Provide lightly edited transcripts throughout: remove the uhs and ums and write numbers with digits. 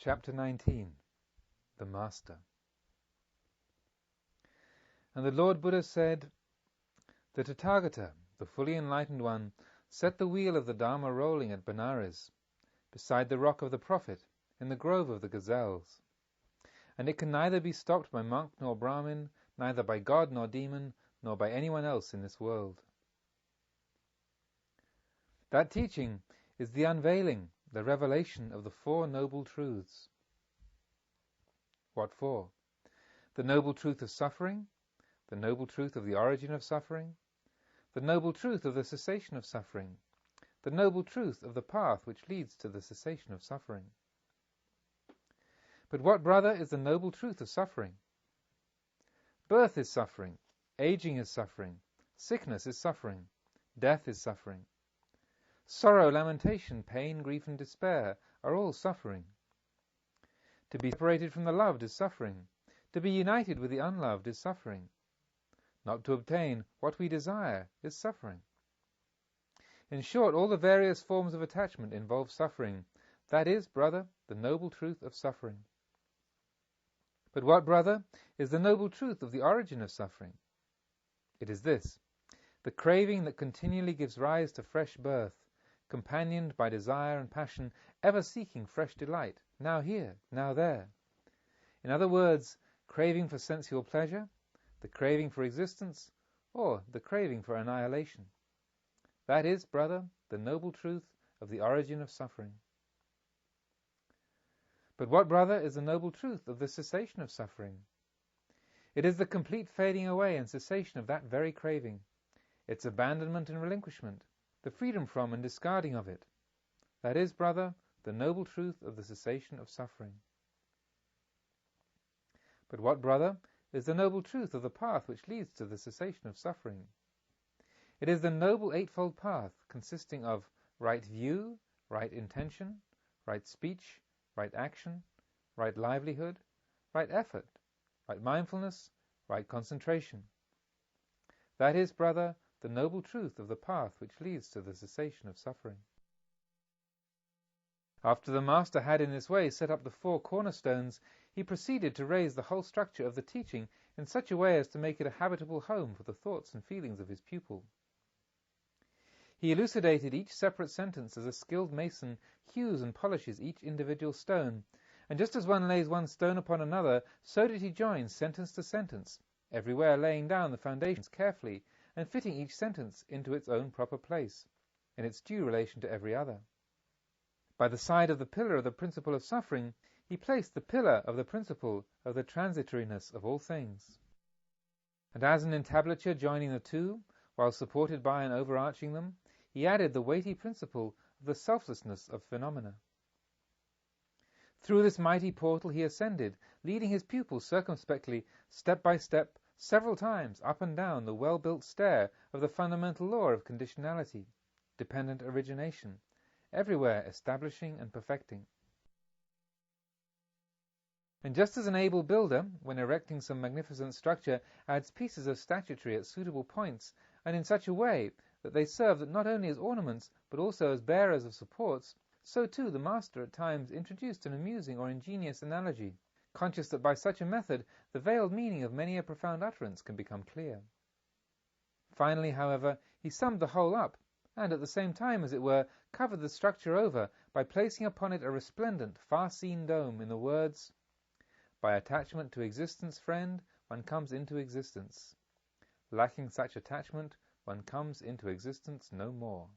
Chapter 19. The Master. And the Lord Buddha said, "The Tathagata, the fully enlightened one, set the wheel of the Dharma rolling at Benares, beside the rock of the Prophet, in the grove of the gazelles. And it can neither be stopped by monk nor Brahmin, neither by God nor demon, nor by anyone else in this world." That teaching is the unveiling, the revelation of the Four Noble Truths. What for? The noble truth of suffering, the noble truth of the origin of suffering, the noble truth of the cessation of suffering, the noble truth of the path which leads to the cessation of suffering. But what, brother, is the noble truth of suffering? Birth is suffering, aging is suffering, sickness is suffering, death is suffering. Sorrow, lamentation, pain, grief, and despair are all suffering. To be separated from the loved is suffering. To be united with the unloved is suffering. Not to obtain what we desire is suffering. In short, all the various forms of attachment involve suffering. That is, brother, the noble truth of suffering. But what, brother, is the noble truth of the origin of suffering? It is this: the craving that continually gives rise to fresh birth, companioned by desire and passion, ever seeking fresh delight, now here, now there. In other words, craving for sensual pleasure, the craving for existence, or the craving for annihilation. That is, brother, the noble truth of the origin of suffering. But what, brother, is the noble truth of the cessation of suffering? It is the complete fading away and cessation of that very craving, its abandonment and relinquishment, the freedom from and discarding of it. That is, brother, the noble truth of the cessation of suffering. But what, brother, is the noble truth of the path which leads to the cessation of suffering? It is the noble eightfold path, consisting of right view, right intention, right speech, right action, right livelihood, right effort, right mindfulness, right concentration. That is, brother, the noble truth of the path which leads to the cessation of suffering. After the Master had in this way set up the four cornerstones, he proceeded to raise the whole structure of the teaching in such a way as to make it a habitable home for the thoughts and feelings of his pupil. He elucidated each separate sentence as a skilled mason hews and polishes each individual stone, and just as one lays one stone upon another, so did he join sentence to sentence, everywhere laying down the foundations carefully, and fitting each sentence into its own proper place, in its due relation to every other. By the side of the pillar of the principle of suffering, he placed the pillar of the principle of the transitoriness of all things. And as an entablature joining the two, while supported by and overarching them, he added the weighty principle of the selflessness of phenomena. Through this mighty portal he ascended, leading his pupil circumspectly, step by step, several times up and down the well-built stair of the fundamental law of conditionality, dependent origination, everywhere establishing and perfecting. And just as an able builder, when erecting some magnificent structure, adds pieces of statuary at suitable points, and in such a way that they serve not only as ornaments, but also as bearers of supports, so too the Master at times introduced an amusing or ingenious analogy, conscious that by such a method the veiled meaning of many a profound utterance can become clear. Finally, however, he summed the whole up, and at the same time, as it were, covered the structure over by placing upon it a resplendent, far-seen dome in the words, "By attachment to existence, friend, one comes into existence. Lacking such attachment, one comes into existence no more."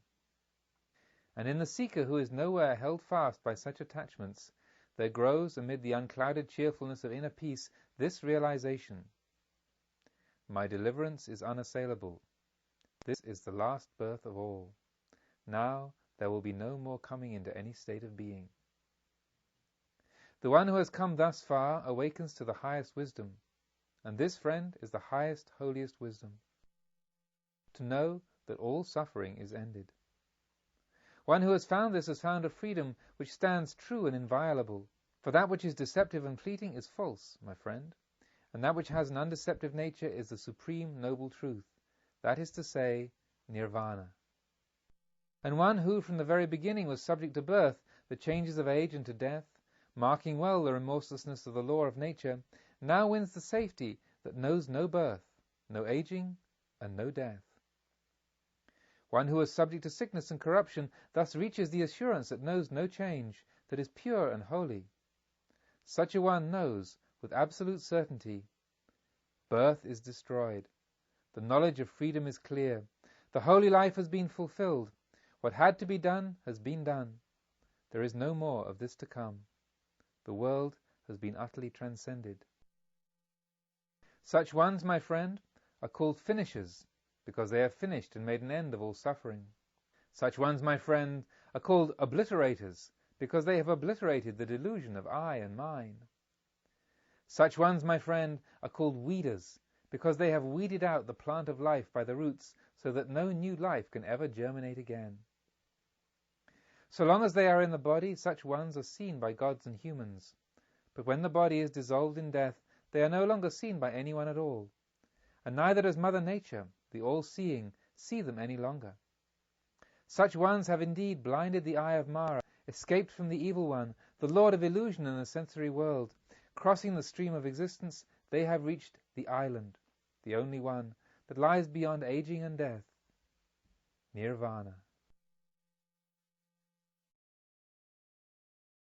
And in the seeker who is nowhere held fast by such attachments, there grows, amid the unclouded cheerfulness of inner peace, this realization: my deliverance is unassailable. This is the last birth of all. Now there will be no more coming into any state of being. The one who has come thus far awakens to the highest wisdom, and this, friend, is the highest, holiest wisdom: to know that all suffering is ended. One who has found this has found a freedom which stands true and inviolable, for that which is deceptive and fleeting is false, my friend, and that which has an undeceptive nature is the supreme noble truth, that is to say, nirvana. And one who from the very beginning was subject to birth, the changes of age and to death, marking well the remorselessness of the law of nature, now wins the safety that knows no birth, no aging, and no death. One who is subject to sickness and corruption thus reaches the assurance that knows no change, that is pure and holy. Such a one knows, with absolute certainty, birth is destroyed. The knowledge of freedom is clear. The holy life has been fulfilled. What had to be done has been done. There is no more of this to come. The world has been utterly transcended. Such ones, my friend, are called finishers, because they have finished and made an end of all suffering. Such ones, my friend, are called obliterators, because they have obliterated the delusion of I and mine. Such ones, my friend, are called weeders, because they have weeded out the plant of life by the roots, so that no new life can ever germinate again. So long as they are in the body, such ones are seen by gods and humans. But when the body is dissolved in death, they are no longer seen by anyone at all. And neither does Mother Nature, the all-seeing, see them any longer. Such ones have indeed blinded the eye of Mara, escaped from the evil one, the lord of illusion in the sensory world. Crossing the stream of existence, they have reached the island, the only one, that lies beyond aging and death, Nirvana.